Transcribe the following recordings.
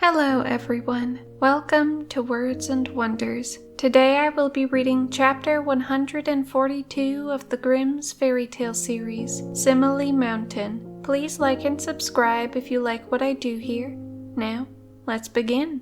Hello everyone, welcome to Words and Wonders. Today I will be reading chapter 142 of the Grimm's Fairytale series, Simeli Mountain. Please like and subscribe if you like what I do here. Now, let's begin.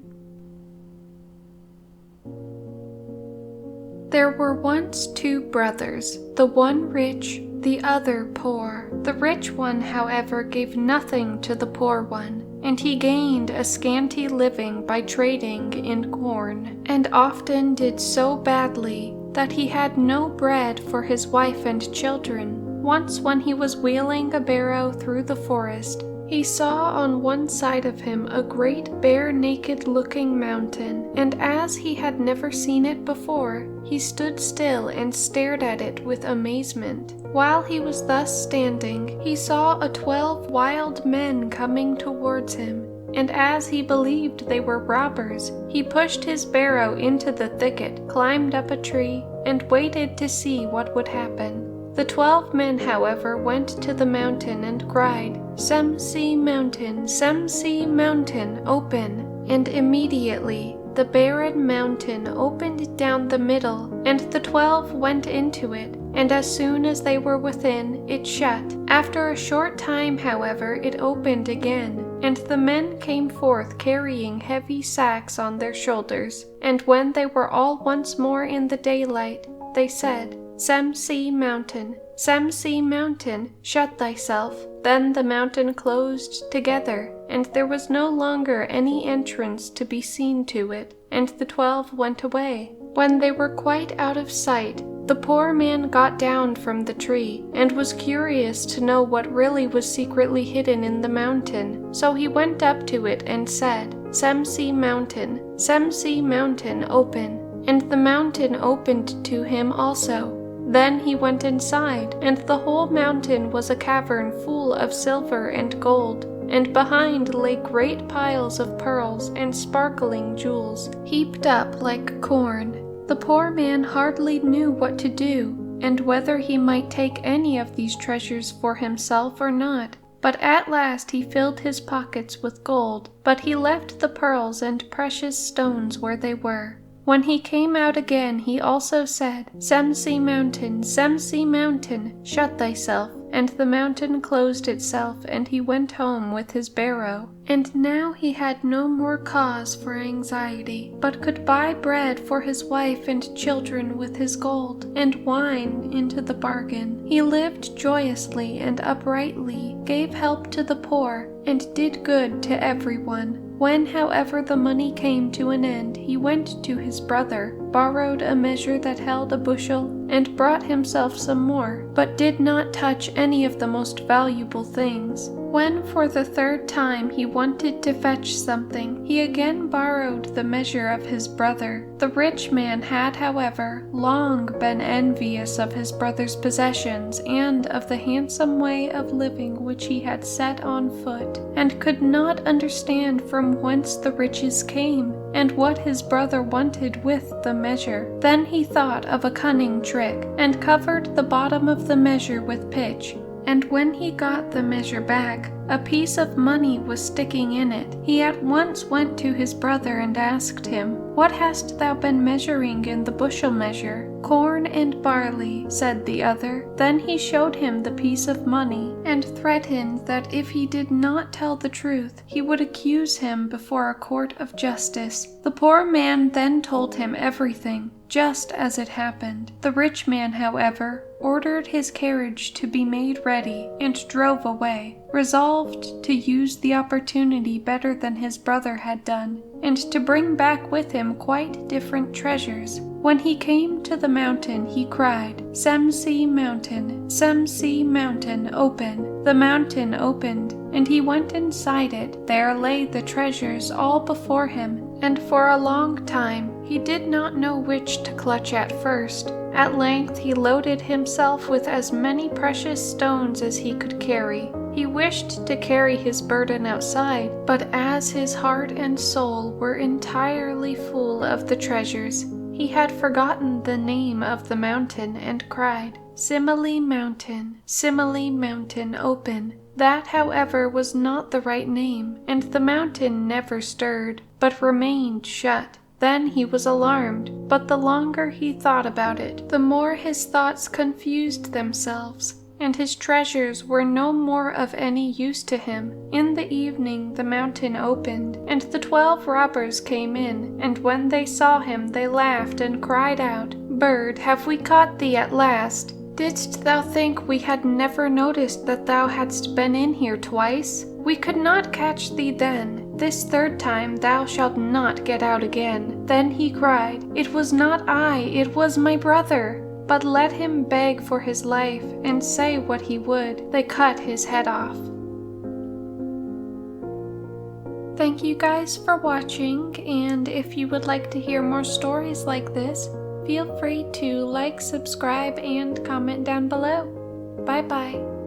There were once two brothers, the one rich, the other poor. The rich one, however, gave nothing to the poor one, and he gained a scanty living by trading in corn, and often did so badly that he had no bread for his wife and children. Once when he was wheeling a barrow through the forest, he saw on one side of him a great bare naked-looking mountain, and as he had never seen it before, he stood still and stared at it with amazement. While he was thus standing, he saw 12 wild men coming towards him, and as he believed they were robbers, he pushed his barrow into the thicket, climbed up a tree, and waited to see what would happen. The 12 men, however, went to the mountain and cried, "Simeli Mountain, Simeli Mountain, open!" And immediately the barren mountain opened down the middle, and the 12 went into it, and as soon as they were within, it shut. After a short time, however, it opened again, and the men came forth carrying heavy sacks on their shoulders. And when they were all once more in the daylight, they said, "Simeli Mountain, Simeli Mountain, shut thyself." Then the mountain closed together, and there was no longer any entrance to be seen to it, and the 12 went away. When they were quite out of sight, the poor man got down from the tree, and was curious to know what really was secretly hidden in the mountain. So he went up to it and said, "Simeli Mountain, Simeli Mountain, open." And the mountain opened to him also. Then he went inside, and the whole mountain was a cavern full of silver and gold, and behind lay great piles of pearls and sparkling jewels, heaped up like corn. The poor man hardly knew what to do, and whether he might take any of these treasures for himself or not. But at last he filled his pockets with gold, but he left the pearls and precious stones where they were. When he came out again, he also said, "Simeli Mountain, Simeli Mountain, shut thyself." And the mountain closed itself, and he went home with his barrow. And now he had no more cause for anxiety, but could buy bread for his wife and children with his gold, and wine into the bargain. He lived joyously and uprightly, gave help to the poor, and did good to everyone. When, however, the money came to an end, he went to his brother, borrowed a measure that held a bushel, and brought himself some more, but did not touch any of the most valuable things. When for the third time he wanted to fetch something, he again borrowed the measure of his brother. The rich man had, however, long been envious of his brother's possessions and of the handsome way of living which he had set on foot, and could not understand from whence the riches came, and what his brother wanted with the measure. Then he thought of a cunning trick, and covered the bottom of the measure with pitch. And when he got the measure back, a piece of money was sticking in it. He at once went to his brother and asked him, "What hast thou been measuring in the bushel measure?" "Corn and barley," said the other. Then he showed him the piece of money, and threatened that if he did not tell the truth, he would accuse him before a court of justice. The poor man then told him everything, just as it happened. The rich man, however, ordered his carriage to be made ready, and drove away, resolved to use the opportunity better than his brother had done, and to bring back with him quite different treasures. When he came to the mountain, he cried, "Simeli Mountain, Simeli Mountain, open!" The mountain opened, and he went inside it. There lay the treasures all before him, and for a long time he did not know which to clutch at first. At length he loaded himself with as many precious stones as he could carry. He wished to carry his burden outside, but as his heart and soul were entirely full of the treasures, he had forgotten the name of the mountain and cried, "Simeli Mountain, Simeli Mountain, open!" That, however, was not the right name, and the mountain never stirred, but remained shut. Then he was alarmed, but the longer he thought about it, the more his thoughts confused themselves, and his treasures were no more of any use to him. In the evening the mountain opened, and the 12 robbers came in, and when they saw him they laughed and cried out, "Bird, have we caught thee at last? Didst thou think we had never noticed that thou hadst been in here twice? We could not catch thee then. This 3rd time thou shalt not get out again." Then he cried, "It was not I, it was my brother." But let him beg for his life and say what he would, they cut his head off. Thank you guys for watching, and if you would like to hear more stories like this, feel free to like, subscribe, and comment down below. Bye bye.